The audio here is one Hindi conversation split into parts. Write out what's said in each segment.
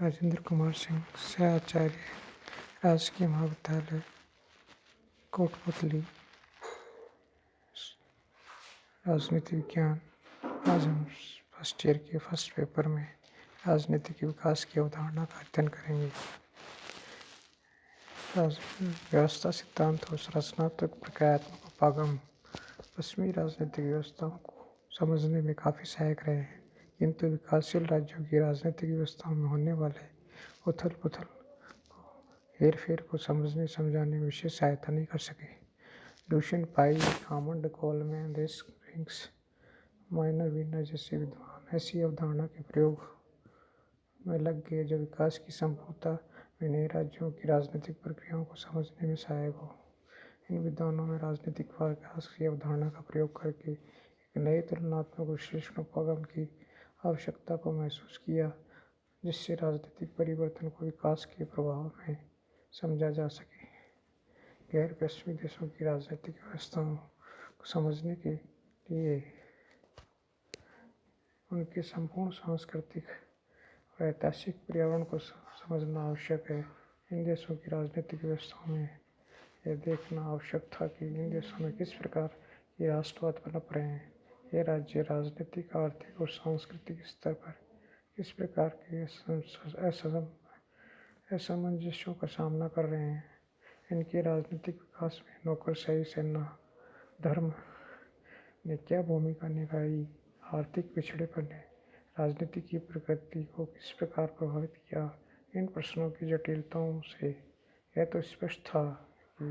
राजेंद्र कुमार सिंह, सहआचार्य, राजकीय महाविद्यालय कोटपुतली, राजनीति विज्ञान। आज हम फर्स्ट ईयर के फर्स्ट पेपर में राजनीतिक विकास की अवधारणा का अध्ययन करेंगे। व्यवस्था, सिद्धांत और रचनात्मक प्रक्रियात्मक उपागम पश्चिमी राजनीतिक व्यवस्थाओं को समझने में काफ़ी सहायक रहे हैं, किंतु विकासशील राज्यों की राजनीतिक व्यवस्थाओं में होने वाले उथल-पुथल हेर-फेर को समझाने में विशेष सहायता नहीं कर सके। लुशियन पाई, हामंड, कोलमैन, रिंग्स, माइनर वीनर जैसे विद्वान ऐसी अवधारणा के प्रयोग में लग गए जो विकास की संपूर्णता में नए राज्यों की राजनीतिक प्रक्रियाओं को समझने में सहायक हो। इन विद्वानों में राजनीतिक विकास की अवधारणा का प्रयोग करके एक नए तुलनात्मक विश्लेषण उपागम की आवश्यकता को महसूस किया, जिससे राजनीतिक परिवर्तन को विकास के प्रभाव में समझा जा सके। गैर पश्चिमी देशों की राजनीतिक व्यवस्थाओं को समझने के लिए उनके संपूर्ण सांस्कृतिक और ऐतिहासिक पर्यावरण को समझना आवश्यक है। इन देशों की राजनीतिक व्यवस्थाओं में यह देखना आवश्यक था कि इन देशों में किस प्रकार के राष्ट्रवाद पनप रहे हैं। ये राज्य राजनीतिक, आर्थिक और सांस्कृतिक स्तर पर किस प्रकार के असमंजसों का सामना कर रहे हैं। इनके राजनीतिक विकास में नौकरशाही, सेना, धर्म ने क्या भूमिका निभाई, आर्थिक पिछड़ेपन ने राजनीति की प्रगति को किस प्रकार प्रभावित किया। इन प्रश्नों की जटिलताओं से यह तो स्पष्ट था कि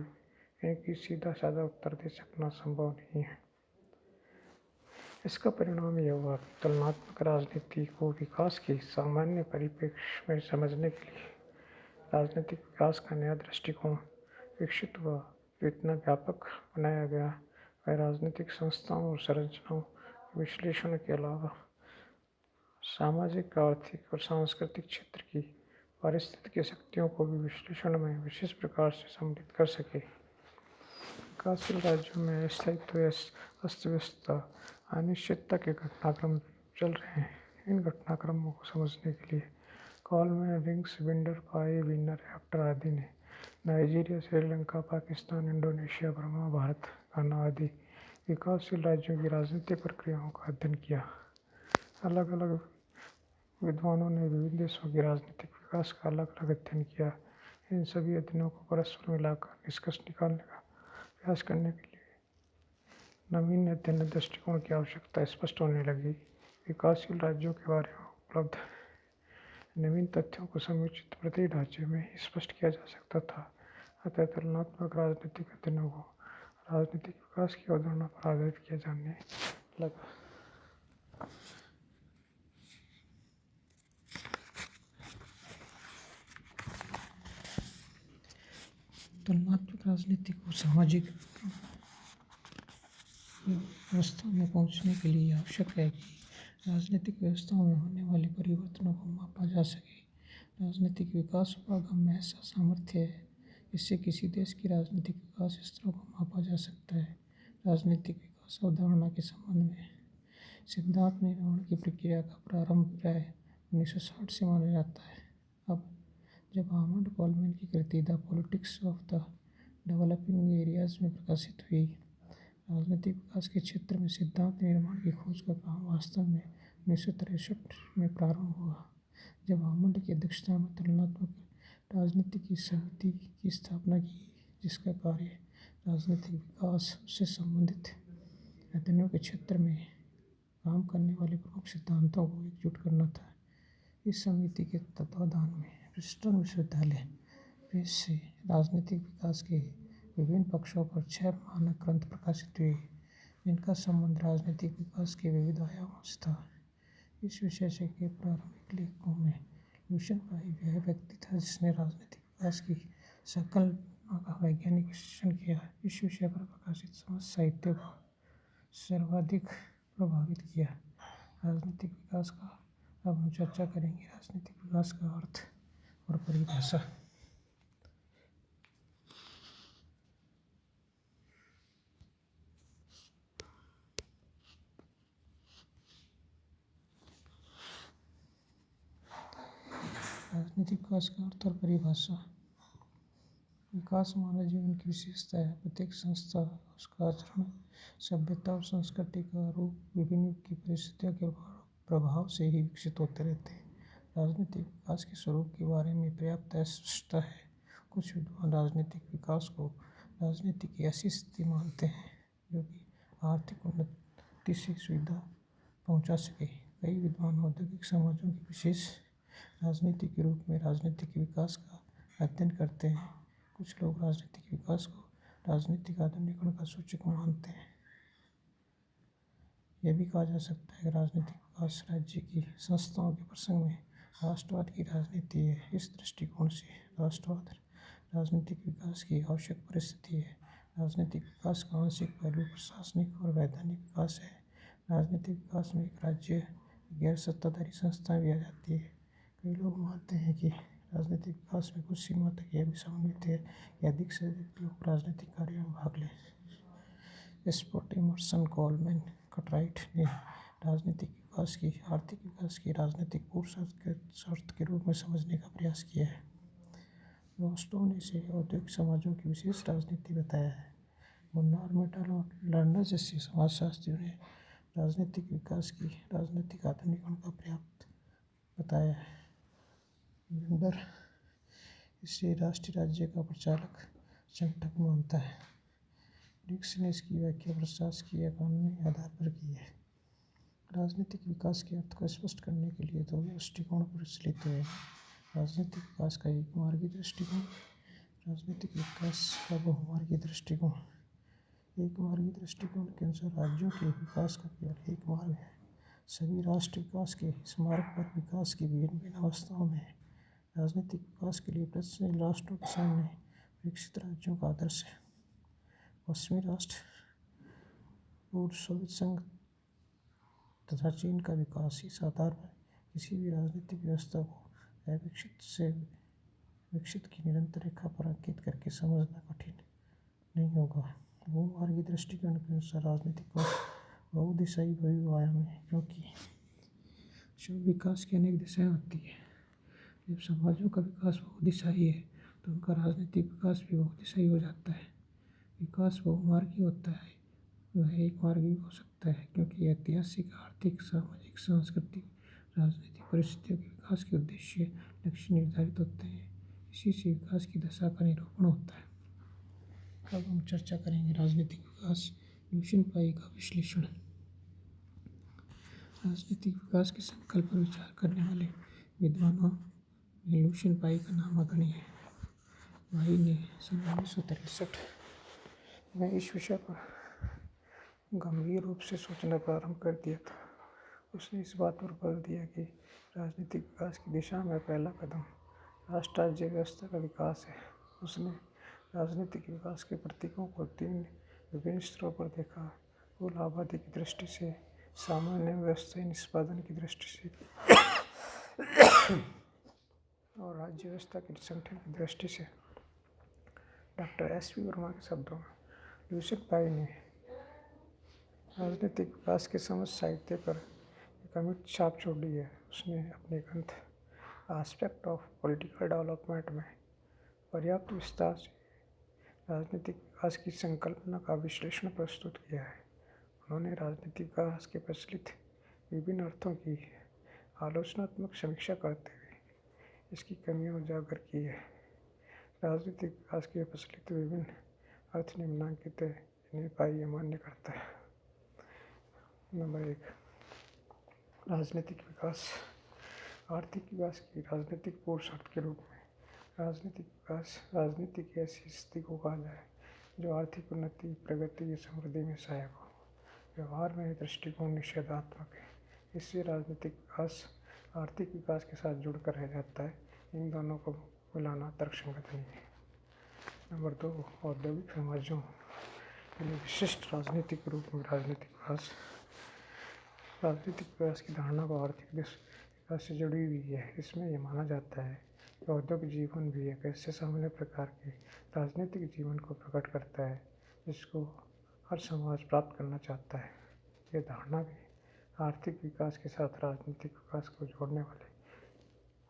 इनकी सीधा साधा उत्तर दे सकना संभव नहीं है। इसका परिणाम यह हुआ कि तुलनात्मक राजनीति को विकास के सामान्य परिप्रेक्ष्य में समझने के लिए राजनीतिक विकास का नया दृष्टिकोण विकसित हुआ, जो इतना व्यापक बनाया गया। वह राजनीतिक संस्थाओं और संरचनाओं के विश्लेषण के अलावा सामाजिक, आर्थिक और सांस्कृतिक क्षेत्र की पारिस्थितिक शक्तियों को भी विश्लेषण में विशेष प्रकार से सम्मिलित कर सके। विकासशील राज्यों में अस्थायित्व, अस्त-व्यस्तता, अनिश्चितता के घटनाक्रम चल रहे हैं। इन घटनाक्रमों को समझने के लिए Coleman, Riggs, Binder, Pye, Weiner, Apter आदि ने Nigeria, Sri Lanka, Pakistan, Indonesia, Burma, Bharat, Ghana आदि विकासशील राज्यों की राजनीतिक प्रक्रियाओं का अध्ययन किया। अलग अलग विद्वानों ने विभिन्न देशों की राजनीतिक विकास का अलग अलग अध्ययन किया। इन सभी अध्ययनों को परस्पर मिलाकर निष्कर्ष निकालने का प्रयास करने के लिए नवीन अध्ययन दृष्टिकोण की आवश्यकता स्पष्ट होने लगी। विकासशील राज्यों के बारे में उपलब्ध नवीन तथ्यों को समुचित प्रत्येक ढांचे में स्पष्ट किया जा सकता था। अतः तुलनात्मक राजनीतिक अध्ययनों को राजनीतिक विकास की अवधारणा पर आधारित किया जाने लगा। तुलनात्मक राजनीति को सामाजिक व्यवस्था में पहुंचने के लिए आवश्यक है कि राजनीतिक व्यवस्थाओं में होने वाले परिवर्तनों को मापा जा सके। राजनीतिक विकास उपागम में ऐसा सामर्थ्य है, इससे किसी देश की राजनीतिक विकास स्तरों को मापा जा सकता है। राजनीतिक विकास अवधारणा के संबंध में सिद्धांत निर्माण की प्रक्रिया का प्रारंभ प्राय 1960 से माना जाता है। अब जब हामंड कोलमैन की कृति The Politics of the Developing Areas में प्रकाशित हुई, राजनीतिक विकास के क्षेत्र में सिद्धांत निर्माण की खोज का काम वास्तव में 1963 में प्रारंभ हुआ, जब हामंड की अध्यक्षता में तुलनात्मक राजनीति की समिति की स्थापना की, जिसका कार्य राजनीतिक विकास से संबंधित अध्ययनों के क्षेत्र में काम करने वाले प्रमुख सिद्धांतों को एकजुट करना था। इस समिति के तत्वाधान में प्रिंसटन विश्वविद्यालय प्रेस से राजनीतिक विकास के विभिन्न पक्षों पर 6 मानक ग्रंथ प्रकाशित हुए, जिनका संबंध राजनीतिक विकास के विविध आयामों से था। इस विषय के प्रारंभिक लेखकों में लुशियन पाई वह व्यक्ति था जिसने राजनीतिक विकास की संकल्पना का वैज्ञानिक विश्लेषण किया। इस विषय पर प्रकाशित समस्त साहित्य को सर्वाधिक प्रभावित किया। राजनीतिक विकास का अब हम चर्चा करेंगे। राजनीतिक विकास का अर्थ और परिभाषा। राजनीतिक विकास का अर्थ और परिभाषा। विकास मानव जीवन की विशेषता है। प्रत्येक संस्था, उसका आचरण, सभ्यता और संस्कृति का रूप विभिन्न युग की परिस्थितियों के प्रभाव से ही विकसित होते रहते हैं। राजनीतिक विकास के स्वरूप के बारे में पर्याप्त अस्पष्टता है। कुछ विद्वान राजनीतिक विकास को राजनीति की ऐसी स्थिति मानते हैं जो कि आर्थिक उन्नति से सुविधा पहुंचा सके। कई विद्वान औद्योगिक समाजों की विशेष राजनीति के रूप में राजनीतिक विकास का अध्ययन करते हैं। कुछ लोग राजनीतिक विकास को राजनीतिक आधुनिकीकरण का सूचक मानते हैं। यह भी कहा जा सकता है कि राजनीतिक विकास राज्य की संस्थाओं के प्रसंग में राष्ट्रवाद की राजनीति है। इस दृष्टिकोण से राष्ट्रवाद राजनीतिक विकास की आवश्यक परिस्थिति है। राजनीतिक विकास का आंशिक पहलू प्रशासनिक और वैधानिक विकास है। राजनीतिक विकास में एक राज्य की गैर सत्ताधारी संस्थाएं भी आ जाती है। कई लोग मानते हैं कि राजनीतिक विकास में कुछ सीमा तक यह भी समन्वित है कि अधिक से अधिक लोग राजनीतिक कार्यों में भाग लें। स्पोर्टिमर्सन कोलमैन कटराइट ने राजनीतिक विकास की आर्थिक विकास की राजनीतिक पूर्व शर्त के रूप में समझने का प्रयास किया है। रोस्टो ने इसे औद्योगिक समाजों की विशेष राजनीति बताया है। मुन्नार, मेटल और लर्नर जैसे समाजशास्त्रियों ने राजनीतिक विकास की राजनीतिक आधुनिकीकरण का पर्याप्त बताया है। बेंडर इसे राष्ट्रीय राज्य का प्रचालक संगठन मानता है। डिक्स ने इसकी व्याख्या प्रशासकीय या कानूनी आधार पर की है। राजनीतिक विकास के अर्थ को स्पष्ट करने के लिए दो दृष्टिकोण प्रचलित हुए हैं। राजनीतिक विकास का एक मार्गी दृष्टिकोण, राजनीतिक विकास का बहुमार्गी दृष्टिकोण। एक मार्गी दृष्टिकोण के अनुसार राज्यों के विकास का केवल एक मार्ग है। सभी राष्ट्र विकास के इस मार्ग पर विकास की विभिन्न भिन्न अवस्थाओं में है। राजनीतिक विकास के लिए प्रगतिशील राष्ट्रों के सामने विकसित राज्यों का आदर्श है। पश्चिमी राष्ट्र, पूर्व सोवियत संघ तथा चीन का विकास इस आधार पर किसी भी राजनीतिक व्यवस्था को अविकसित से विकसित की निरंतर रेखा पर अंकित करके समझना कठिन नहीं होगा। बहुमार्गी दृष्टिकोण के अनुसार राजनीतिक विकास बहुदिशाई बहुआयामी है, क्योंकि जब विकास की अनेक दिशाएं होती है। जब समाजों का विकास बहुदिशाई है तो उनका राजनीतिक विकास भी बहुदिशाई हो जाता है। विकास बहुमार्गी होता है, वह एक मार्गी भी हो सकता है, क्योंकि ऐतिहासिक, आर्थिक, सामाजिक, सांस्कृतिक, राजनीतिक परिस्थितियों के विकास के उद्देश्य लक्ष्य निर्धारित होते हैं। इसी से विकास की दशा का निरूपण होता है। अब हम चर्चा करेंगे राजनीतिक विकास, ल्यूशियन पाई का विश्लेषण। राजनीतिक विकास के संकल्प पर विचार करने वाले विद्वानों में ल्यूशियन पाई का नाम अग्रणी है। पाई ने सन 1963 में इस विषय पर गंभीर रूप से सोचना प्रारंभ कर दिया था। उसने इस बात पर बल दिया कि राजनीतिक विकास की दिशा में पहला कदम राष्ट्र राज्य व्यवस्था का विकास है। उसने राजनीतिक विकास के प्रतीकों को 3 विभिन्न स्तरों पर देखा: कुल आबादी की दृष्टि से, सामान्य व्यवस्था निष्पादन की दृष्टि से और राज्य व्यवस्था के संगठन की दृष्टि से। Doctor SP. वर्मा के शब्दों में ल्यूशियन पाई ने राजनीतिक विकास के समस्त साहित्य पर एक अमिट छाप छोड़ दी है। उसने अपने ग्रंथ एस्पेक्ट ऑफ पॉलिटिकल डेवलपमेंट में पर्याप्त विस्तार से राजनीतिक विकास की संकल्पना का विश्लेषण प्रस्तुत किया है। उन्होंने राजनीतिक विकास के प्रचलित विभिन्न अर्थों की आलोचनात्मक समीक्षा करते हुए इसकी कमियां उजागर की है। राजनीतिक विकास के प्रचलित विभिन्न अर्थ निम्नलिखित है, इन्हें पाई मान्य करता है। नंबर 1, राजनीतिक विकास। आर्थिक विकास की राजनीतिक पूर्व शर्त के रूप में राजनीतिक विकास राजनीति की ऐसी स्थिति को कहा जाए जो आर्थिक उन्नति, प्रगति या समृद्धि में सहायक हो। व्यवहार में यह दृष्टिकोण निषेधात्मक है। इससे राजनीतिक विकास आर्थिक विकास के साथ जुड़कर रह जाता है। इन दोनों को मिलाना तर्कसंगत नहीं है। नंबर 2, औद्योगिक समाजों के लिए विशिष्ट राजनीतिक रूप में राजनीतिक विकास। राजनीतिक विकास की धारणा को आर्थिक विकास से जुड़ी हुई है। इसमें यह माना जाता है कि औद्योगिक जीवन भी एक ऐसे सामान्य प्रकार के राजनीतिक जीवन को प्रकट करता है जिसको हर समाज प्राप्त करना चाहता है। यह धारणा भी आर्थिक विकास के साथ राजनीतिक विकास को जोड़ने वाले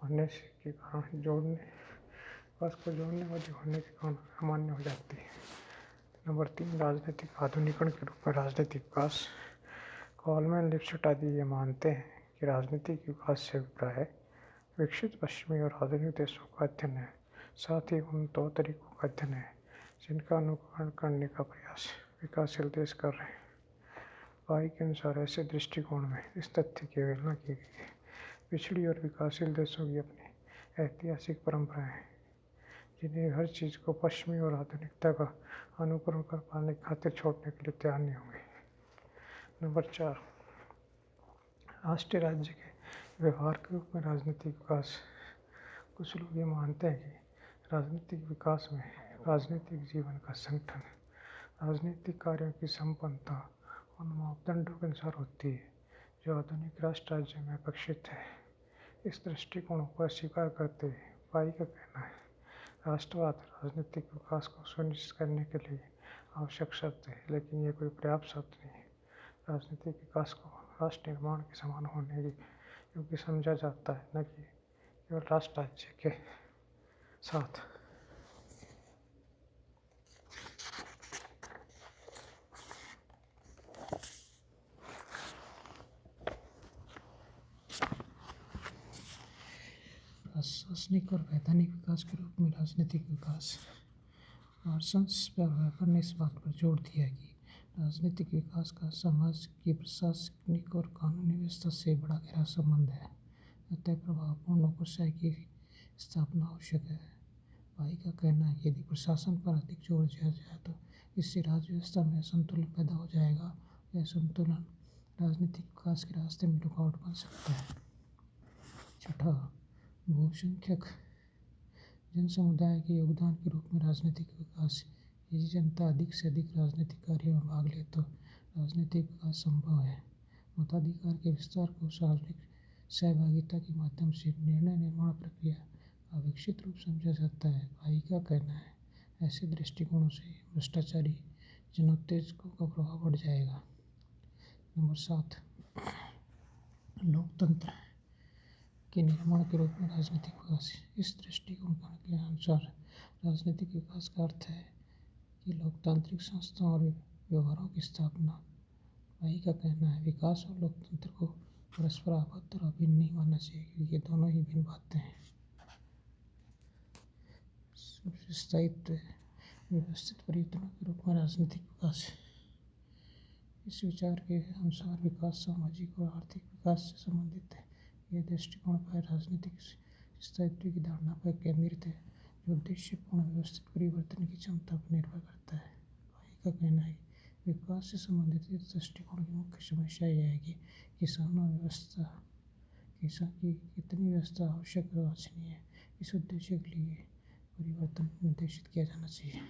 होने से के कारण विकास को जोड़ने वाली होने के कारण अमान्य हो जाती है। नंबर 3, राजनीतिक आधुनिकरण के रूप में राजनीतिक विकास। कॉलमैन, लिपसेट आदि ये मानते हैं कि राजनीतिक विकास से अभिप्राय विकसित पश्चिमी और आधुनिक देशों का अध्ययन है, साथ ही उन तौर तरीकों का अध्ययन है जिनका अनुकरण करने का प्रयास विकासशील देश कर रहे हैं। पाई के अनुसार ऐसे दृष्टिकोण में इस तथ्य की अवहेलना की गई है पिछड़ी और विकासशील देशों की अपनी ऐतिहासिक परंपराएं हैं जिन्हें हर चीज़ को पश्चिमी और आधुनिकता का अनुकरण कर पाने की खातिर छोड़ने के लिए तैयार नहीं होंगे। नंबर 4, राष्ट्रीय राज्य के व्यवहार के रूप में राजनीतिक विकास। कुछ लोग ये मानते हैं कि राजनीतिक विकास में राजनीतिक जीवन का संगठन, राजनीतिक कार्यों की संपन्नता उन मापदंडों के अनुसार होती है जो आधुनिक राष्ट्र राज्य में अपेक्षित है। इस दृष्टिकोण को अस्वीकार करते हुए पाई का कहना है राष्ट्रवाद राजनीतिक विकास को सुनिश्चित करने के लिए आवश्यक शर्त है, लेकिन यह कोई पर्याप्त शर्त नहीं है। राजनीतिक विकास को राष्ट्र निर्माण के समान होने की योग्य समझा जाता है, न कि केवल राष्ट्र राज्य के साथ। प्रशासनिक और वैधानिक विकास के रूप में राजनीतिक विकास। पार्सन्स और वेबर ने इस बात पर जोर दिया कि राजनीतिक विकास का समाज की प्रशासनिक और कानूनी व्यवस्था से बड़ा गहरा संबंध है, अतः प्रभावपूर्ण नौकरशाही की स्थापना आवश्यक है। पाई का कहना है कि यदि प्रशासन पर अधिक जोर दिया जाए तो इससे राज्य व्यवस्था में असंतुलन पैदा हो जाएगा। यह संतुलन राजनीतिक विकास के रास्ते में रुकावट बन सकता है। छठा, बहुसंख्यक जनसमुदाय के योगदान के रूप में राजनीतिक विकास। यदि जनता अधिक से अधिक राजनीतिक कार्यों में भाग ले तो राजनीतिक विकास संभव है। मताधिकार के विस्तार को सार्वजनिक सहभागिता के माध्यम से निर्णय निर्माण प्रक्रिया का विकसित रूप समझा जाता है। पाई का कहना है ऐसे दृष्टिकोणों से भ्रष्टाचारी जनोत्तेजकों का प्रभाव बढ़ जाएगा। नंबर 7, लोकतंत्र के निर्माण के रूप में राजनीतिक विकास। इस दृष्टिकोण के अनुसार राजनीतिक विकास का अर्थ है कि लोकतांत्रिक संस्थाओं और व्यवहारों की स्थापना। पाई का कहना है विकास और लोकतंत्र को परस्पर आबद्ध और अभिन्न नहीं मानना चाहिए, क्योंकि ये दोनों ही भिन्न बातें हैं। स्थायित्व व्यवस्थित परिवर्तनों के रूप में राजनीतिक विकास। इस विचार के अनुसार विकास सामाजिक और आर्थिक विकास से संबंधित है। यह दृष्टिकोण पर राजनीतिक स्थायित्व की धारणा पर केंद्रित है, जो उद्देश्यपूर्ण व्यवस्थित परिवर्तन की क्षमता पर निर्भर करता है। पाई का कहना है विकास से संबंधित इस दृष्टिकोण की मुख्य समस्या यह है कि किसान की कितनी व्यवस्था आवश्यक और वांछनीय है। इस उद्देश्य के लिए परिवर्तन निर्देशित किया जाना चाहिए।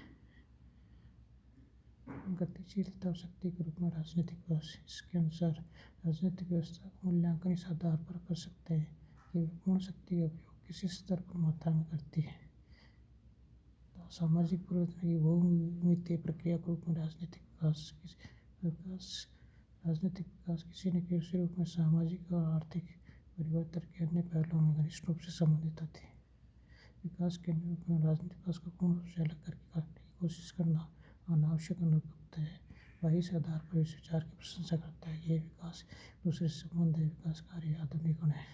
गतिशीलता और शक्ति के रूप में राजनीतिक विकास। इसके अनुसार राजनीतिक व्यवस्था का मूल्यांकन इस आधार पर कर सकते हैं कि वे पूर्ण शक्ति का उपयोग किसी स्तर पर मात्रा में करती है। तो सामाजिक परिवर्तन की बहुमितीय प्रक्रिया के रूप में राजनीतिक विकास किसी न किसी रूप में सामाजिक और आर्थिक परिवर्तन के अन्य पहलुओं में घनिष्ठ रूप से संबंधित होती है। विकास के अन्य रूप में राजनीतिक विकास को पूर्ण रूप से अलग करके काटने की कोशिश करना अनावश्यक अनुभूत है। वही इस आधार पर इस विचार की प्रशंसा करता है कि यह विकास दूसरे से संबंध है। विकास कार्य आधुनिक है।